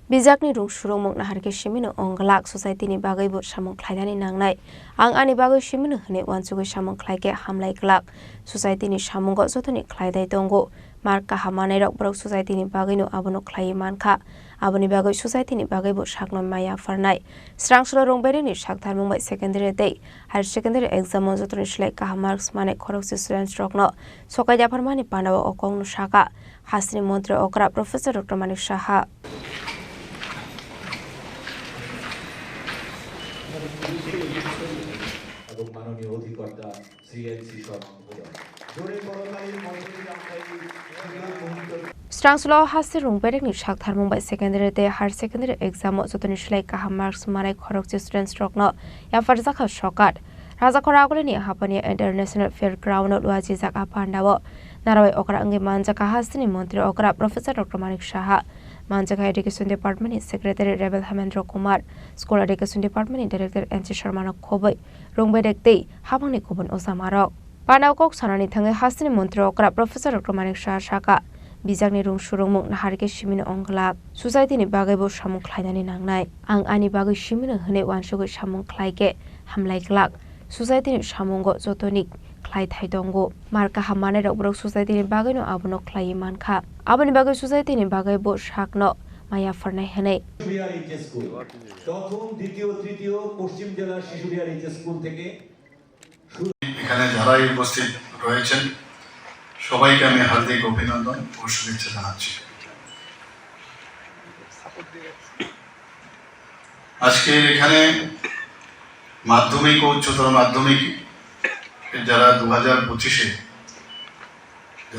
Bijakni rung surung naharke shimino onglak society ni bagai bo samong khlaidani nangnai ang ani bagai shimino hne wanchugo samong khlaike hamlai klak society ni samongo jotoni khlaidai tongo mar kahamanai rok borok society ni bagai no abono khlai mankha aboni bagai society ni bagai bo sakno maya farnai srangsro rongbere ni sakthar mumbai secondary day higher secondary exam jotoni slai kaha marks mane khorokse students rokno sokai jafarmani pandawa okong no saka hasni mantri okra professor dr manik saha এবং মাননীয় অধিকর্তা CNC সভাপতি জোরে করতালির মধ্যে Strangslo hasi rungberek ni sakthar mumbai secondary te higher secondary exam jotoni slai kaha marks manai khorokche students rokno yafar jakha sokat rajakora agole ni hapani international fairground luaji jaka pandawo narawai okra ange manjaka hasini mantri okra professor dr manik saha manjaka education department ni secretary rebel hamendra kumar school education department ni director nc sharma no khobai rungberek tei habangni khobon osamarok pandaw kok sanani thangai hasini mantri okra professor dr manik saha saka Bijakni rung surungmung naharke shimino onglak society ni bagai bo samong khlainani nangnai ang ani bagai shimino hne wansugo samong khlaike hamlai klak society ni samongo jotonik khlai thai dongo marka hamane rok borok society ni bagai no abono khlai mankha aboni bagai society ni bagai bo sakno maya farnai hne Shishubihar HS school প্রথম দ্বিতীয় তৃতীয় পশ্চিম জেলার Shishubihar HS school থেকে এখানে যারা উপস্থিত রয়েছেন সবাইকে আমি হার্দিক অভিনন্দন ও শুভেচ্ছা জানাচ্ছি। আজকে এখানে মাধ্যমিক ও উচ্চতর মাধ্যমিক যারা 2025-এ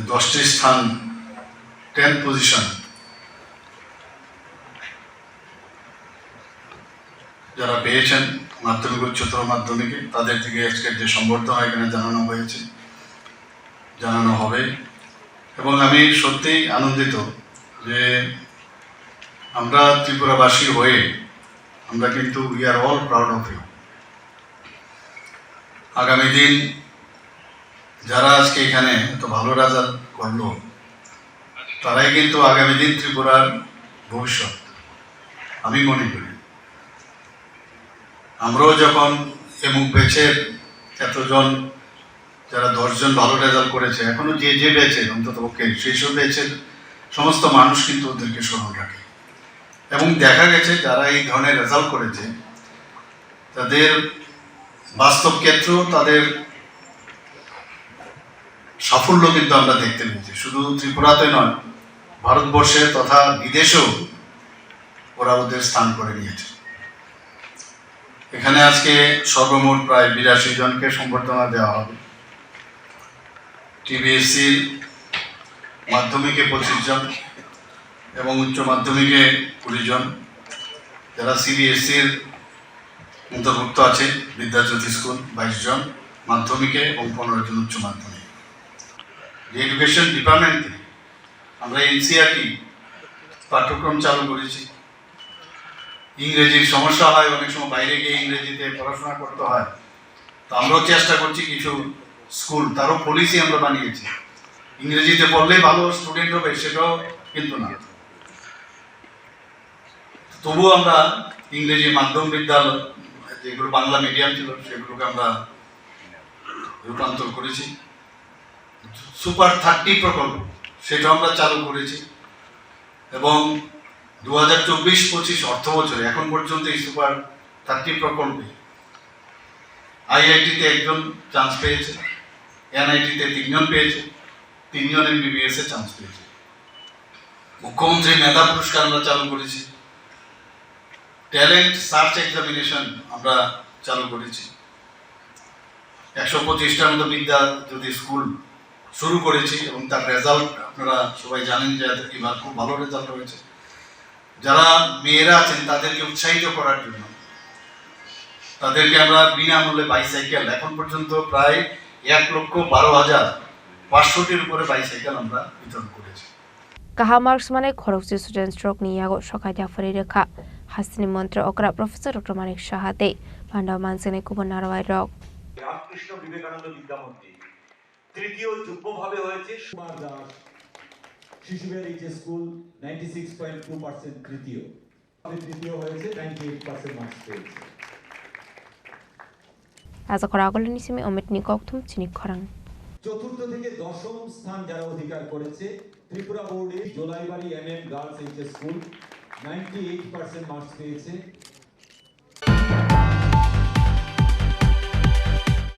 10টি স্থান 10 পজিশন যারা পেয়েছেন মাধ্যমিক উচ্চতর মাধ্যমিকে তাদের থেকে আজকের যে সম্বর্ধনা এখানে জানানো হয়েছে জানানো হবে এবং আমি সত্যিই আনন্দিত যে আমরা ত্রিপুরাবাসী হয়ে আমরা কিন্তু we are all proud of you. আগামী দিন যারা আজকে এখানে এত ভালো রেজাল্ট করলো তারাই কিন্তু আগামী দিন ত্রিপুরার ভবিষ্যৎ আমি মনে করি। আমরাও যখন এমুক ব্যাচের এতজন যারা 10 জন ভালো রেজাল্ট করেছে এখনো যে ব্যাচের অন্ততপক্ষে সেই সব ব্যাচের সমস্ত মানুষ কিন্তু ওদেরকে স্মরণ রাখে এবং দেখা গেছে যারা এই ধরনের রেজাল্ট করেছে তাদের বাস্তব ক্ষেত্র তাদের সাফল্য কিন্তু আমরা দেখতে পেয়েছি শুধু ত্রিপুরাতে নয় ভারতবর্ষে তথা বিদেশেও ওরা ওদের স্থান করে নিয়েছে। এখানে আজকে সর্বমোট প্রায় 82 জনকে সম্বর্ধনা দেওয়া হবে। টিবিএসসি মাধ্যমিকে 25 জন এবং উচ্চ মাধ্যমিকে 20 জন যারা সিবিএসসির অন্তর্ভুক্ত আছে বিদ্যাজ্যোতি স্কুল 22 জন মাধ্যমিকে এবং 15 জন উচ্চ মাধ্যমিক। এডুকেশন ডিপার্টমেন্টে আমরা এনসিইআরটি পাঠ্যক্রম চালু করেছি। ইংরেজির সমস্যা হয় অনেক সময় বাইরে গিয়ে ইংরেজিতে পড়াশোনা করতে হয় তো আমরাও চেষ্টা করছি কিছু স্কুল তারও পলিসি আমরা বানিয়েছি ইংরেজিতে পড়লেই ভালো স্টুডেন্ট হবে সেটাও কিন্তু না তবুও আমরা ইংরেজি মাধ্যম বিদ্যালয় যেগুলো বাংলা মিডিয়াম ছিল সেগুলোকে আমরা রূপান্তর করেছি। সুপার 30 প্রকল্প সেটা আমরা চালু করেছি এবং 2024-25 অর্থ বছরে এখন পর্যন্ত এই সুপার 30 প্রকল্পে আইআইটিতে 1 জন চান্স পেয়েছে, এনআইটিতে 3 জন পেয়েছে, 3 জন এমবিবিএস এ চান্স পেয়েছে। মুখ্যমন্ত্রী মেধা পুরস্কার আমরা চালু করেছি। ট্যালেন্ট সার্চ এক্সামিনেশন আমরা চালু করেছি। 125টার মতো বিদ্যাজ্যোতি স্কুল শুরু করেছি এবং তার রেজাল্ট আপনারা সবাই জানেন যে এবার খুব ভালো রেজাল্ট হয়েছে। যারা মেয়েরা আছেন তাদেরকে উৎসাহিত করার জন্য তাদেরকে আমরা বিনামূল্যে বাইসাইকেল এখন পর্যন্ত প্রায় 1,12,500টির উপরে বাইসাইকেল আমরা বিতরণ করেছি। কাহা মার্কস মানে খরকজি স্টুডেন্ট স্ট্রোক নিয়াগো সকাই জাফরি রেখা হাসিনি মন্ত্র অকরা প্রফেসর ডক্টর মানিক সাহাতে পান্ডাও মানসিনে কুবন নারওয়াই রক রামকৃষ্ণ বিবেকানন্দ বিদ্যামন্দির তৃতীয় যুগ্মভাবে হয়েছে কুমার দাস শিশুবিহার এইচএস স্কুল 96.2% তৃতীয় তৃতীয় হয়েছে 98% মার্কস পেয়েছে। রাজাখরা আগলে নিসিমি অমিত নিকথুম চিনি খরাং চতুর্থ থেকে দশম স্থান যারা অধিকার করেছে ত্রিপুরা বোর্ডে Jolaibari MM girls HS school 98% marks পেয়েছে।